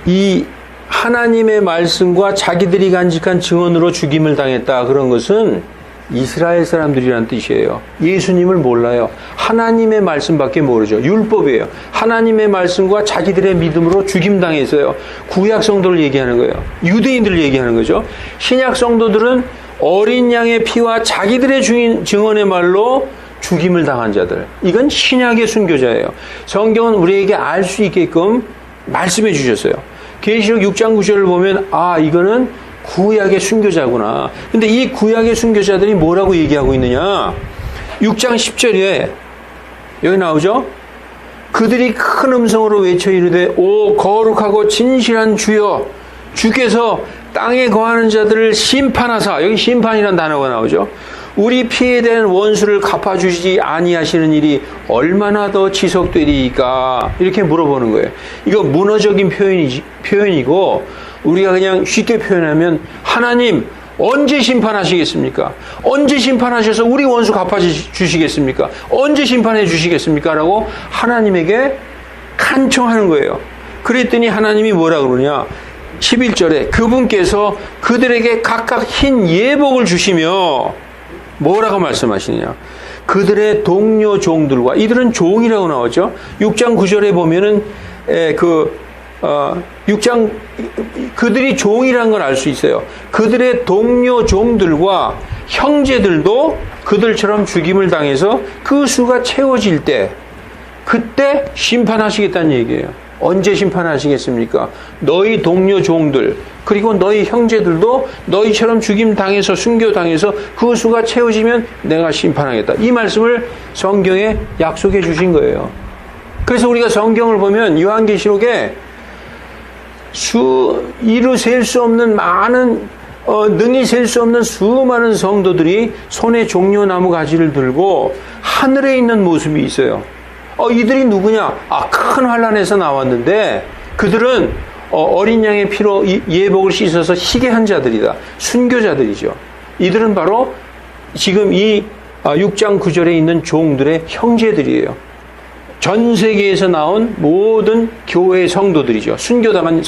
이 하나님의 말씀과 자기들이 간직한 증언으로 죽임을 당했다, 그런 것은 이스라엘 사람들이란 뜻이에요. 예수님을 몰라요. 하나님의 말씀밖에 모르죠. 율법이에요. 하나님의 말씀과 자기들의 믿음으로 죽임당했어요. 구약 성도를 얘기하는 거예요. 유대인들을 얘기하는 거죠. 신약 성도들은 어린 양의 피와 자기들의 증언의 말로 죽임을 당한 자들. 이건 신약의 순교자예요. 성경은 우리에게 알 수 있게끔 말씀해 주셨어요. 계시록 6장 9절을 보면 이거는 구약의 순교자구나. 근데 이 구약의 순교자들이 뭐라고 얘기하고 있느냐? 6장 10절에 여기 나오죠? 그들이 큰 음성으로 외쳐 이르되 오 거룩하고 진실한 주여, 주께서 땅에 거하는 자들을 심판하사, 여기 심판이라는 단어가 나오죠. 우리 피에 대한 원수를 갚아주시지 아니하시는 일이 얼마나 더 지속되리까? 이렇게 물어보는 거예요. 이거 문어적인 표현이고, 우리가 그냥 쉽게 표현하면, 하나님 언제 심판하시겠습니까? 언제 심판하셔서 우리 원수 갚아주시겠습니까? 언제 심판해 주시겠습니까? 라고 하나님에게 간청하는 거예요. 그랬더니 하나님이 뭐라 그러냐? 11절에 그분께서 그들에게 각각 흰 예복을 주시며 뭐라고 말씀하시느냐? 그들의 동료 종들과, 이들은 종이라고 나오죠. 6장 9절에 보면은 6장 그들이 종이라는 걸 알 수 있어요. 그들의 동료 종들과 형제들도 그들처럼 죽임을 당해서 그 수가 채워질 때, 그때 심판하시겠다는 얘기예요. 언제 심판하시겠습니까? 너희 동료 종들, 그리고 너희 형제들도 너희처럼 죽임 당해서 순교 당해서 그 수가 채워지면 내가 심판하겠다. 이 말씀을 성경에 약속해 주신 거예요. 그래서 우리가 성경을 보면 요한계시록에 이루 셀 수 없는 많은 능히 셀 수 없는 수많은 성도들이 손에 종려나무 가지를 들고 하늘에 있는 모습이 있어요. 이들이 누구냐? 큰 환란에서 나왔는데 그들은 어린 양의 피로 예복을 씻어서 희게 한 자들이다. 순교자들이죠. 이들은 바로 지금 이 6장 9절에 있는 종들의 형제들이에요. 전 세계에서 나온 모든 교회의 성도들이죠. 순교당한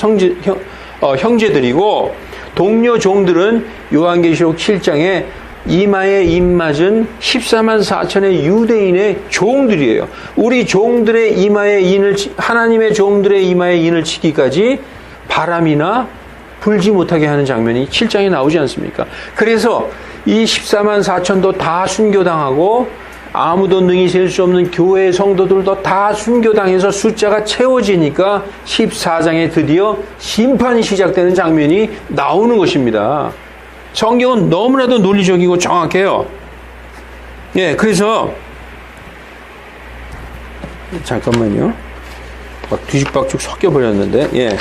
형제들이고, 동료 종들은 요한계시록 7장에 이마에 입맞은 14만 4천의 유대인의 종들이에요. 우리 종들의 이마에 하나님의 종들의 이마에 인을 치기까지 바람이나 불지 못하게 하는 장면이 7장에 나오지 않습니까? 그래서 이 14만 4천도 다 순교당하고, 아무도 능히 셀 수 없는 교회의 성도들도 다 순교당해서 숫자가 채워지니까 14장에 드디어 심판이 시작되는 장면이 나오는 것입니다. 성경은 너무나도 논리적이고 정확해요. 그래서 잠깐만요. 막 뒤죽박죽 섞여버렸는데,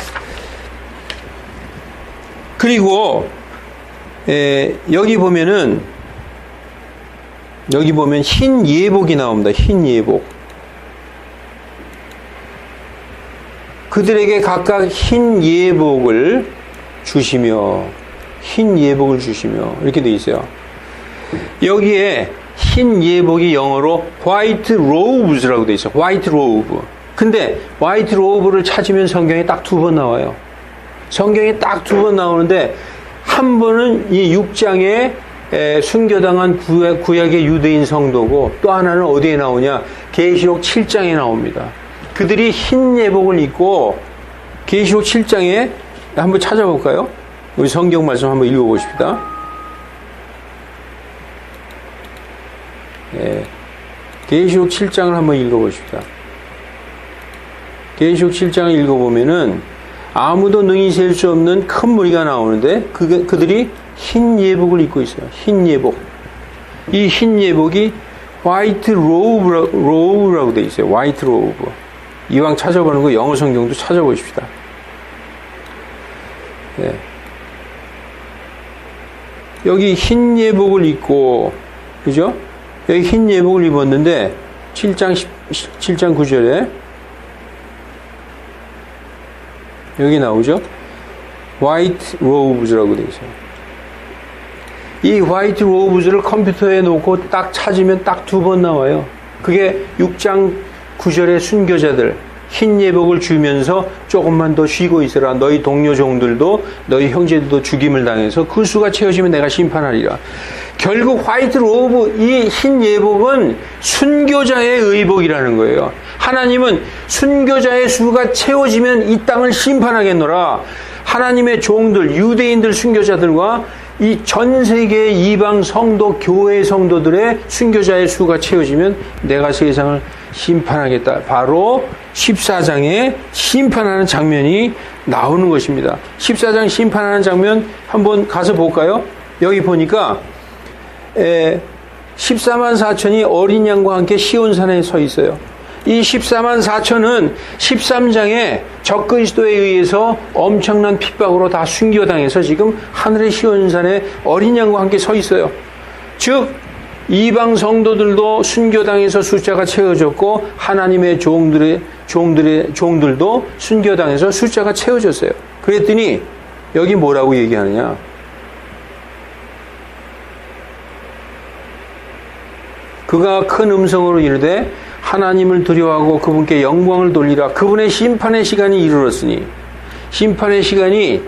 그리고 여기 보면 흰 예복이 나옵니다. 흰 예복. 그들에게 각각 흰 예복을 주시며 이렇게 돼 있어요. 여기에 흰 예복이 영어로 white robes라고 돼 있어요. white robe. 근데 white robe를 찾으면 성경에 딱 2번 나와요. 성경에 딱 2번 나오는데, 한 번은 이 6장에 순교당한 구약의 유대인 성도고, 또 하나는 어디에 나오냐? 계시록 7장에 나옵니다. 그들이 흰 예복을 입고, 계시록 7장에 한번 찾아볼까요? 우리 성경 말씀 한번 읽어보십시다. 계시록 7장을 한번 읽어보십시다. 계시록 7장을 읽어보면은 아무도 능히 셀 수 없는 큰 무리가 나오는데, 그들이 흰 예복을 입고 있어요. 흰 예복. 이 흰 예복이 white robe라고 되어 있어요. white robe. 이왕 찾아보는 거 영어 성경도 찾아보십시다. 여기 흰 예복을 입고, 그죠? 여기 흰 예복을 입었는데 7장 9절에 여기 나오죠? White robes라고 되어 있어요. 이 White robes를 컴퓨터에 놓고 딱 찾으면 딱 2번 나와요. 그게 6장 9절의 순교자들, 흰 예복을 주면서 조금만 더 쉬고 있으라. 너희 동료 종들도 너희 형제들도 죽임을 당해서 그 수가 채워지면 내가 심판하리라. 결국 화이트 로브, 이 흰 예복은 순교자의 의복이라는 거예요. 하나님은 순교자의 수가 채워지면 이 땅을 심판하겠노라. 하나님의 종들, 유대인들 순교자들과 이 전 세계의 이방 성도, 교회 성도들의 순교자의 수가 채워지면 내가 세상을 심판하겠다. 바로 14장에 심판하는 장면이 나오는 것입니다. 14장 심판하는 장면 한번 가서 볼까요? 여기 보니까 14만 4천이 어린 양과 함께 시온산에 서 있어요. 이 14만 4천은 13장에 적그리스도에 의해서 엄청난 핍박으로 다 순교당해서 지금 하늘의 시온산에 어린 양과 함께 서 있어요. 즉 이방 성도들도 순교당해서 숫자가 채워졌고 하나님의 종들도 순교당해서 숫자가 채워졌어요. 그랬더니 여기 뭐라고 얘기하느냐? 그가 큰 음성으로 이르되 하나님을 두려워하고 그분께 영광을 돌리라. 그분의 심판의 시간이 이르렀으니. 심판의 시간이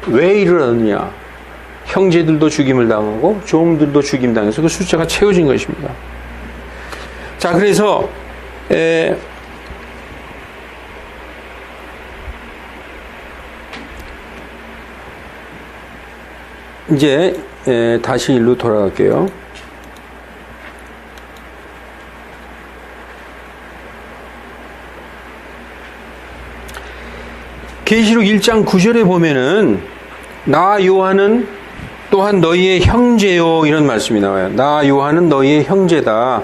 왜 이르렀느냐? 형제들도 죽임을 당하고 종들도 죽임 당해서 그 숫자가 채워진 것입니다. 자, 그래서 이제 다시 일로 돌아갈게요. 계시록 1장 9절에 보면은 나 요한은 또한 너희의 형제요, 이런 말씀이 나와요. 나 요한은 너희의 형제다.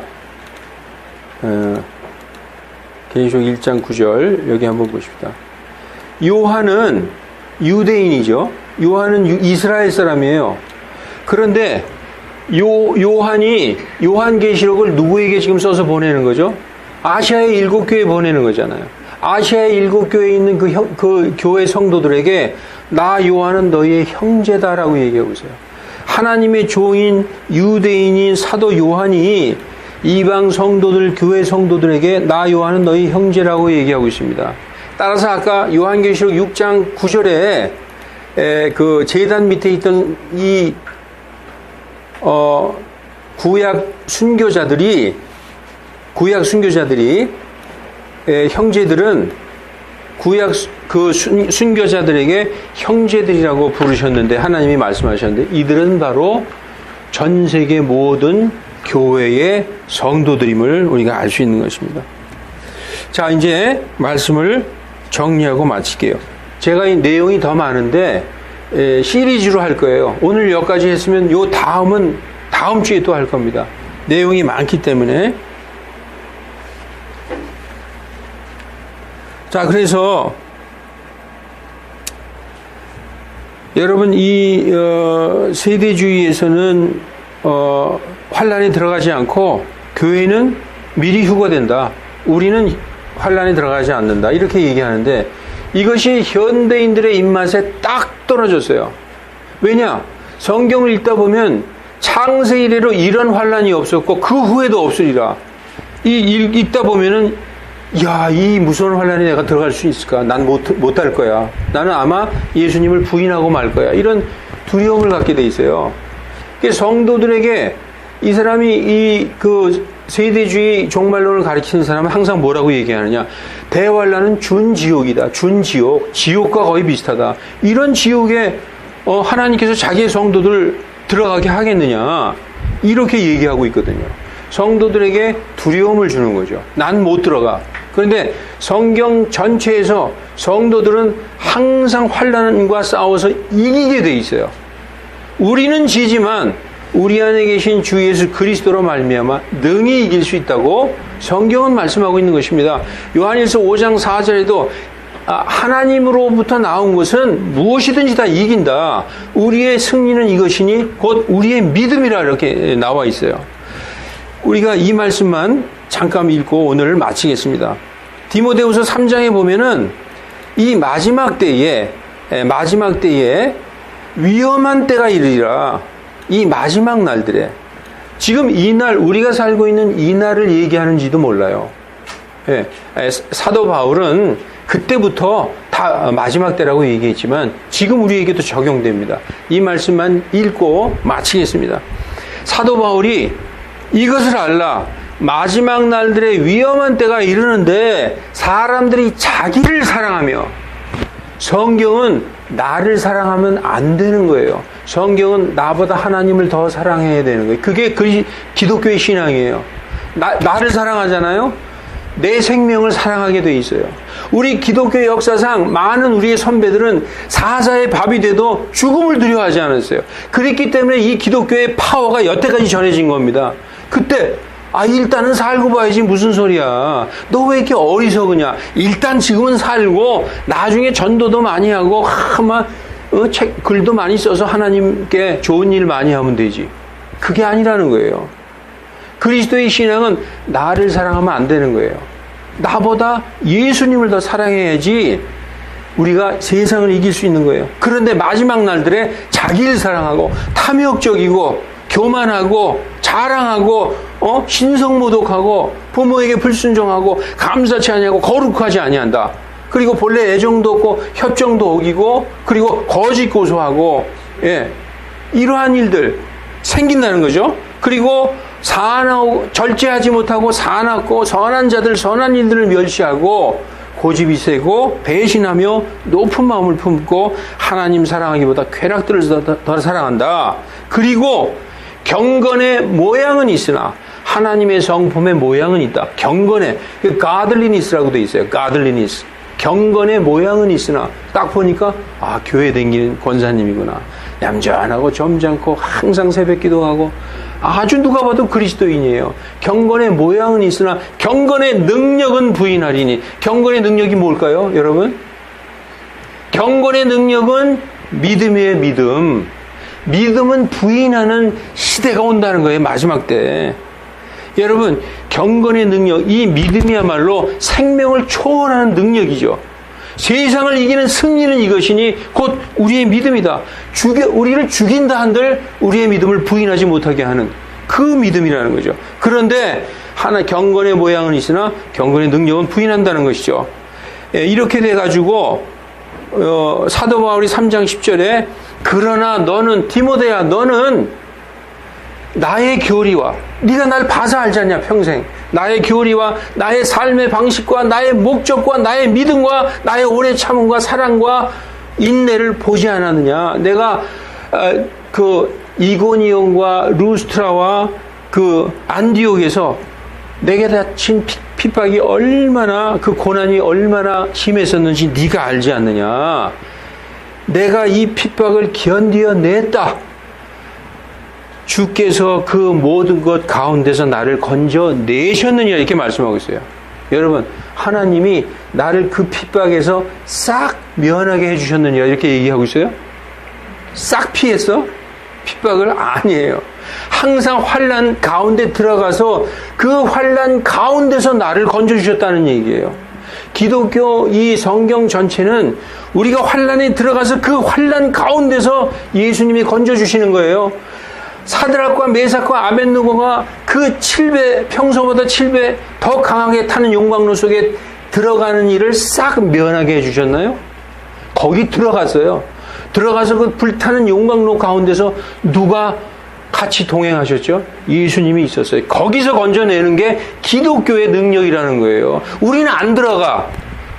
계시록 1장 9절 여기 한번 보십시다. 요한은 유대인이죠. 요한은 이스라엘 사람이에요. 그런데 요한이 요한계시록을 누구에게 지금 써서 보내는 거죠? 아시아의 7교회에 보내는 거잖아요. 아시아의 7교회에 있는 그 교회 성도들에게 나 요한은 너희의 형제다라고 얘기하고 있어요. 하나님의 종인 유대인인 사도 요한이 이방 성도들, 교회 성도들에게 나 요한은 너희 형제라고 얘기하고 있습니다. 따라서 아까 요한계시록 6장 9절에 그 제단 밑에 있던 이 구약 순교자들이 형제들은 구약 그 순교자들에게 형제들이라고 부르셨는데 하나님이 말씀하셨는데 이들은 바로 전 세계 모든 교회의 성도들임을 우리가 알 수 있는 것입니다. 자, 이제 말씀을 정리하고 마칠게요. 제가 이 내용이 더 많은데 시리즈로 할 거예요. 오늘 여기까지 했으면 요 다음은 다음 주에 또 할 겁니다. 내용이 많기 때문에. 자, 그래서 여러분 이 세대주의에서는 환란에 들어가지 않고 교회는 미리 휴거된다. 우리는 환란에 들어가지 않는다. 이렇게 얘기하는데 이것이 현대인들의 입맛에 딱 떨어졌어요. 왜냐? 성경을 읽다 보면 창세 이래로 이런 환란이 없었고 그 후에도 없으리라. 읽다 보면은 야, 이 무서운 환란에 내가 들어갈 수 있을까? 난 못할 거야. 나는 아마 예수님을 부인하고 말 거야. 이런 두려움을 갖게 돼 있어요. 성도들에게 이 사람이 그 세대주의 종말론을 가르치는 사람은 항상 뭐라고 얘기하느냐? 대환란은 준지옥이다. 준지옥. 지옥과 거의 비슷하다. 이런 지옥에 하나님께서 자기의 성도들 들어가게 하겠느냐? 이렇게 얘기하고 있거든요. 성도들에게 두려움을 주는 거죠. 난 못 들어가. 그런데 성경 전체에서 성도들은 항상 환난과 싸워서 이기게 돼 있어요. 우리는 지지만 우리 안에 계신 주 예수 그리스도로 말미암아 능히 이길 수 있다고 성경은 말씀하고 있는 것입니다. 요한일서 5장 4절에도 하나님으로부터 나온 것은 무엇이든지 다 이긴다. 우리의 승리는 이것이니 곧 우리의 믿음이라 이렇게 나와 있어요. 우리가 이 말씀만 잠깐 읽고 오늘을 마치겠습니다. 디모데후서 3장에 보면은 이 마지막 때에 위험한 때가 이르리라. 이 마지막 날들에. 지금 이 날, 우리가 살고 있는 이 날을 얘기하는지도 몰라요. 예, 사도 바울은 그때부터 다 마지막 때라고 얘기했지만 지금 우리에게도 적용됩니다. 이 말씀만 읽고 마치겠습니다. 사도 바울이 이것을 알라. 마지막 날들의 위험한 때가 이르는데 사람들이 자기를 사랑하며, 성경은 나를 사랑하면 안 되는 거예요. 성경은 나보다 하나님을 더 사랑해야 되는 거예요. 그게 기독교의 신앙이에요. 나를 사랑하잖아요. 내 생명을 사랑하게 돼 있어요. 우리 기독교 역사상 많은 우리의 선배들은 사자의 밥이 돼도 죽음을 두려워하지 않았어요. 그랬기 때문에 이 기독교의 파워가 여태까지 전해진 겁니다. 그때 일단은 살고 봐야지 무슨 소리야. 너 왜 이렇게 어리석으냐. 일단 지금은 살고 나중에 전도도 많이 하고 글도 많이 써서 하나님께 좋은 일 많이 하면 되지. 그게 아니라는 거예요. 그리스도의 신앙은 나를 사랑하면 안 되는 거예요. 나보다 예수님을 더 사랑해야지 우리가 세상을 이길 수 있는 거예요. 그런데 마지막 날들에 자기를 사랑하고 탐욕적이고 교만하고 자랑하고 신성모독하고 부모에게 불순종하고 감사치 아니하고 거룩하지 아니한다. 그리고 본래 애정도 없고 협정도 어기고 그리고 거짓 고소하고 이러한 일들 생긴다는 거죠. 그리고 사나고 절제하지 못하고 사납고 선한 자들 선한 일들을 멸시하고 고집이 세고 배신하며 높은 마음을 품고 하나님 사랑하기보다 쾌락들을 더 사랑한다. 그리고 경건의 모양은 있으나 하나님의 성품의 모양은 있다. 경건의 godliness라고 돼 있어요. godliness. 경건의 모양은 있으나 딱 보니까 교회 다니는 권사님이구나. 얌전하고 점잖고 항상 새벽 기도하고 아주 누가 봐도 그리스도인이에요. 경건의 모양은 있으나 경건의 능력은 부인하리니. 경건의 능력이 뭘까요, 여러분? 경건의 능력은 믿음이에요, 믿음. 믿음은 부인하는 시대가 온다는 거예요, 마지막 때. 여러분, 경건의 능력, 이 믿음이야말로 생명을 초월하는 능력이죠. 세상을 이기는 승리는 이것이니 곧 우리의 믿음이다. 우리를 죽인다 한들 우리의 믿음을 부인하지 못하게 하는 그 믿음이라는 거죠. 그런데 경건의 모양은 있으나 경건의 능력은 부인한다는 것이죠. 이렇게 돼가지고 사도 바울이 3장 10절에 그러나 너는 디모데야, 너는 나의 교리와 네가 날 봐서 알지 않냐 평생. 나의 교리와 나의 삶의 방식과 나의 목적과 나의 믿음과 나의 오래 참음과 사랑과 인내를 보지 않았느냐. 내가 이고니온과 루스트라와 안디옥에서 내게 다친 핍박이 얼마나 그 고난이 얼마나 심했었는지 네가 알지 않느냐. 내가 이 핍박을 견디어냈다. 주께서 그 모든 것 가운데서 나를 건져내셨느냐 이렇게 말씀하고 있어요. 여러분, 하나님이 나를 그 핍박에서 싹 면하게 해주셨느냐 이렇게 얘기하고 있어요. 싹 피했어? 핍박을? 아니에요. 항상 환난 가운데 들어가서 그 환난 가운데서 나를 건져주셨다는 얘기예요. 기독교 이 성경 전체는 우리가 환난에 들어가서 그 환난 가운데서 예수님이 건져주시는 거예요. 사드락과 메삭과 아벳느고가 그 7배, 평소보다 7배 더 강하게 타는 용광로 속에 들어가는 일을 싹 면하게 해주셨나요? 거기 들어갔어요. 들어가서 그 불타는 용광로 가운데서 누가 같이 동행하셨죠? 예수님이 있었어요. 거기서 건져내는 게 기독교의 능력이라는 거예요. 우리는 안 들어가.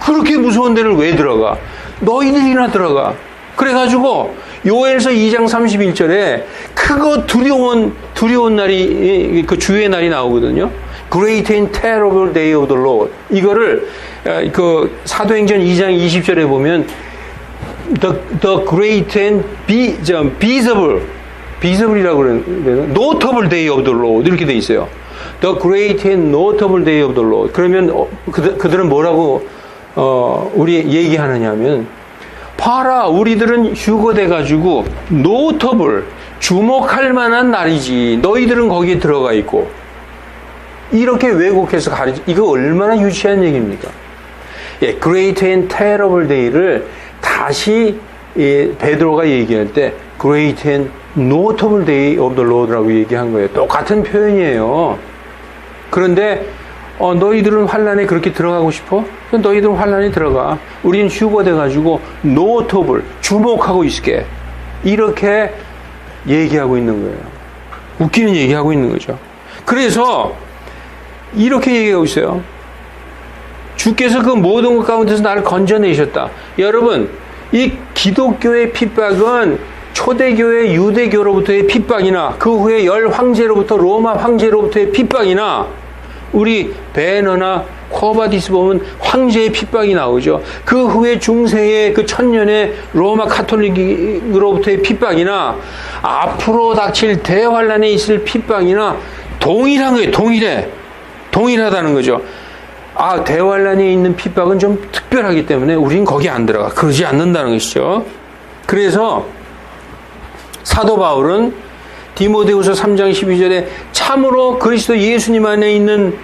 그렇게 무서운 데를 왜 들어가? 너희들이나 들어가. 그래가지고 요엘서 2장 31절에 크고 두려운 날이 그 주의 날이 나오거든요. Great and terrible day of the Lord. 이거를 그 사도행전 2장 20절에 보면 the great and visible이라고 그래요. Notable day of the Lord 이렇게 돼 있어요. The great and notable day of the Lord. 그러면 그들은 뭐라고 우리 얘기하느냐면 봐라, 우리들은 휴거돼가지고 notable, 주목할 만한 날이지. 너희들은 거기에 들어가 있고. 이렇게 왜곡해서 이거 얼마나 유치한 얘기입니까? Great and Terrible Day를 다시 베드로가 얘기할 때 Great and Notable Day of the Lord라고 얘기한 거예요. 똑같은 표현이에요. 그런데 너희들은 환란에 그렇게 들어가고 싶어? 너희들은 환란에 들어가. 우리는 휴거돼가지고 Notable, 주목하고 있을게. 이렇게 얘기하고 있는 거예요. 웃기는 얘기하고 있는 거죠. 그래서 이렇게 얘기하고 있어요. 주께서 그 모든 것 가운데서 나를 건져내셨다. 여러분, 이 기독교의 핍박은 초대교회 유대교로부터의 핍박이나 그 후에 열 황제로부터 로마 황제로부터의 핍박이나 우리 베너나 코바디스 보면 황제의 핍박이 나오죠. 그 후에 중세의 그 천년의 로마 카톨릭으로부터의 핍박이나 앞으로 닥칠 대환란에 있을 핍박이나 동일한 거예요. 동일하다는 거죠. 대환란에 있는 핍박은 좀 특별하기 때문에 우린 거기 안 들어가. 그러지 않는다는 것이죠. 그래서 사도 바울은 디모데후서 3장 12절에 참으로 그리스도 예수님 안에 있는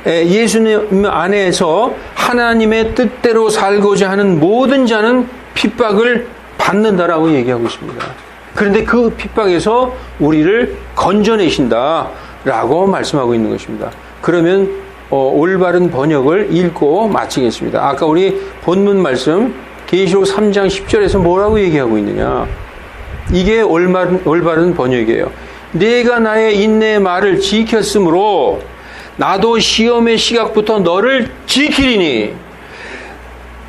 예수님 안에서 하나님의 뜻대로 살고자 하는 모든 자는 핍박을 받는다라고 얘기하고 있습니다. 그런데 그 핍박에서 우리를 건져내신다라고 말씀하고 있는 것입니다. 그러면 올바른 번역을 읽고 마치겠습니다. 아까 우리 본문 말씀 계시록 3장 10절에서 뭐라고 얘기하고 있느냐. 이게 올바른 번역이에요. 내가 나의 인내의 말을 지켰으므로 나도 시험의 시각부터 너를 지키리니.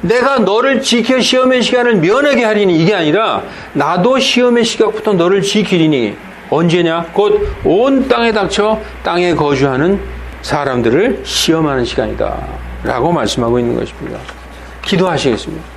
내가 너를 지켜 시험의 시간을 면하게 하리니 이게 아니라 나도 시험의 시각부터 너를 지키리니. 언제냐? 곧 온 땅에 닥쳐 땅에 거주하는 사람들을 시험하는 시간이다 라고 말씀하고 있는 것입니다. 기도하시겠습니다.